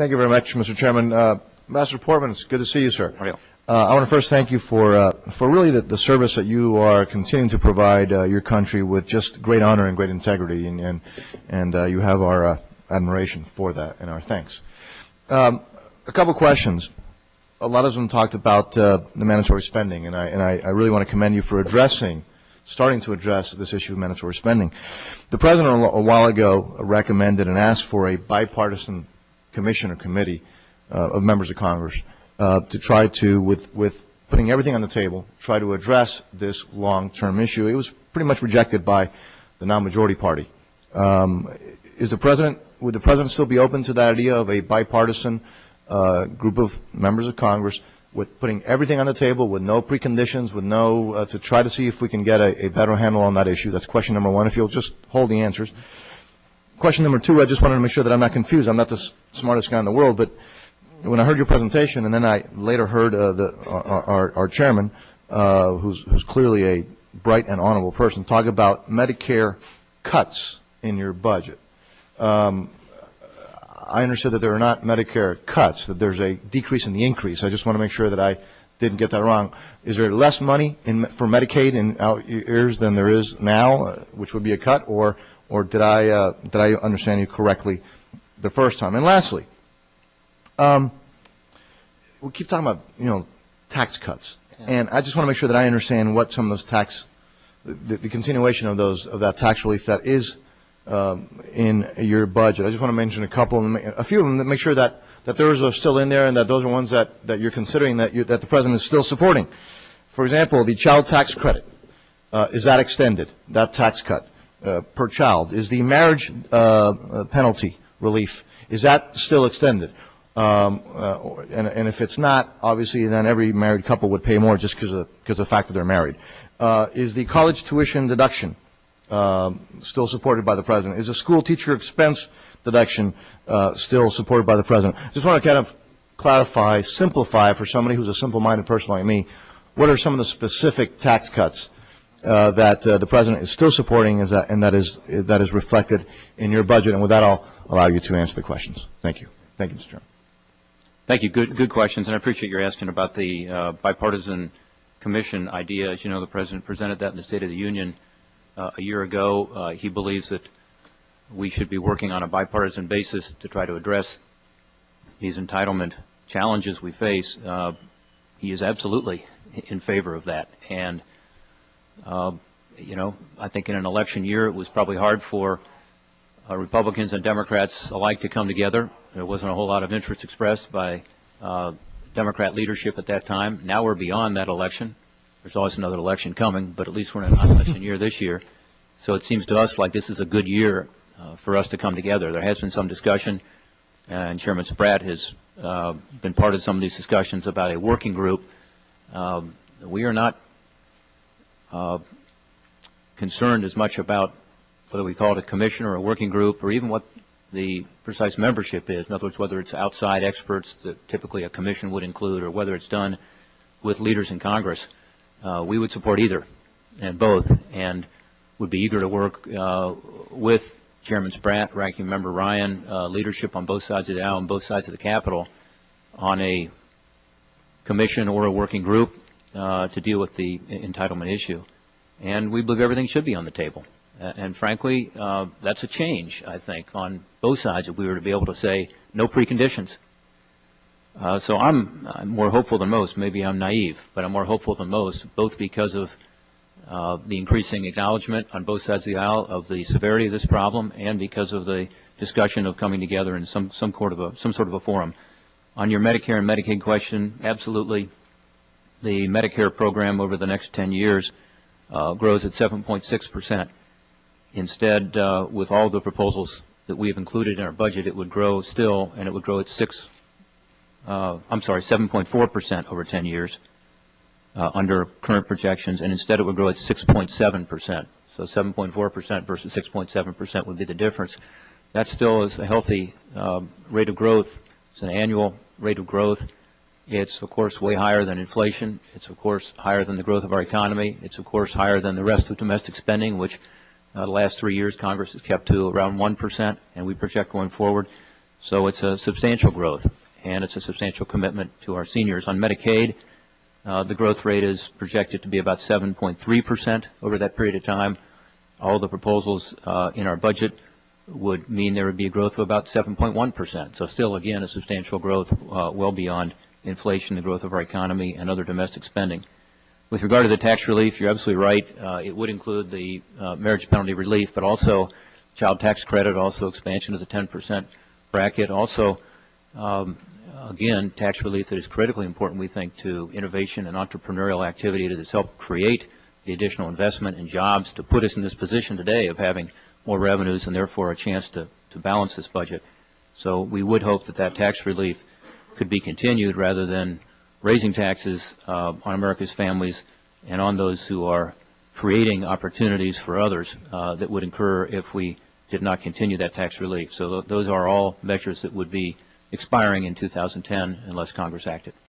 Thank you very much, Mr. Chairman. Ambassador Portman, it's good to see you, sir. Mario. I want to first thank you for really the service that you are continuing to provide your country with just great honor and great integrity, and you have our admiration for that and our thanks. A couple questions. A lot of them talked about the mandatory spending, and I really want to commend you for starting to address this issue of mandatory spending. The President a while ago recommended and asked for a bipartisan commission or committee of members of Congress to try to, with putting everything on the table, try to address this long-term issue. It was pretty much rejected by the non-majority party. Would the President still be open to that idea of a bipartisan group of members of Congress with putting everything on the table with no preconditions, with no, to try to see if we can get a better handle on that issue? That's question number one, if you'll just hold the answers. Question number two, I just wanted to make sure that I'm not confused. I'm not the smartest guy in the world, but when I heard your presentation, and then I later heard our chairman, who's clearly a bright and honorable person, talk about Medicare cuts in your budget. I understood that there are not Medicare cuts, that there's a decrease in the increase. I just want to make sure that I didn't get that wrong. Is there less money for Medicaid in out years than there is now, which would be a cut, or did I understand you correctly the first time? And lastly, we keep talking about tax cuts, and I just want to make sure that I understand what some of those the continuation of that tax relief that is in your budget. I just want to mention a few of them, to make sure that those are still in there, and that those are ones that you're considering, that the President is still supporting. For example, the child tax credit, is that extended, that tax cut per child? Is the marriage penalty relief, is that still extended? And if it's not, obviously then every married couple would pay more just because of the fact that they're married. Is the college tuition deduction still supported by the President? Is the school teacher expense deduction still supported by the President? Just want to kind of clarify, simplify for somebody who's a simple-minded person like me, what are some of the specific tax cuts that the President is still supporting, and that is reflected in your budget? And with that, I'll allow you to answer the questions. Thank you. Thank you, Mr. Chairman. Thank you. Good questions, and I appreciate your asking about the bipartisan commission idea. As you know, the President presented that in the State of the Union a year ago. He believes that we should be working on a bipartisan basis to try to address these entitlement challenges we face. He is absolutely in favor of that, and I think in an election year it was probably hard for Republicans and Democrats alike to come together. There wasn't a whole lot of interest expressed by Democrat leadership at that time. Now we're beyond that election. There's always another election coming, but at least we're in a non-election year this year. So it seems to us like this is a good year for us to come together. There has been some discussion, and Chairman Spratt has been part of some of these discussions about a working group. We are not concerned as much about whether we call it a commission or a working group, or even what the precise membership is. In other words, whether it's outside experts that typically a commission would include, or whether it's done with leaders in Congress. We would support either and both, and would be eager to work with Chairman Spratt, Ranking Member Ryan, leadership on both sides of the aisle and both sides of the Capitol, on a commission or a working group to deal with the entitlement issue. And we believe everything should be on the table. And frankly, that's a change, I think, on both sides, if we were to be able to say no preconditions. So I'm more hopeful than most. Maybe I'm naive, but I'm more hopeful than most, both because of the increasing acknowledgement on both sides of the aisle of the severity of this problem, and because of the discussion of coming together in some sort of a forum. On your Medicare and Medicaid question, absolutely. The Medicare program over the next 10 years grows at 7.6%. Instead, with all the proposals that we have included in our budget, it would grow still, and it would grow at 7.4% over 10 years under current projections, and instead it would grow at 6.7%. So 7.4% versus 6.7% would be the difference. That still is a healthy rate of growth. It's an annual rate of growth. It's, of course, way higher than inflation. It's, of course, higher than the growth of our economy. It's, of course, higher than the rest of domestic spending, which the last 3 years Congress has kept to around 1%, and we project going forward. So it's a substantial growth, and it's a substantial commitment to our seniors. On Medicaid, the growth rate is projected to be about 7.3% over that period of time. All the proposals in our budget would mean there would be a growth of about 7.1%. So still, again, a substantial growth well beyond inflation, the growth of our economy, and other domestic spending. With regard to the tax relief, you're absolutely right. It would include the marriage penalty relief, but also child tax credit, also expansion of the 10% bracket, also, again, tax relief that is critically important, we think, to innovation and entrepreneurial activity that has helped create the additional investment and jobs to put us in this position today of having more revenues and therefore a chance to balance this budget. So we would hope that that tax relief could be continued rather than raising taxes on America's families and on those who are creating opportunities for others that would incur if we did not continue that tax relief. So those are all measures that would be expiring in 2010 unless Congress acted.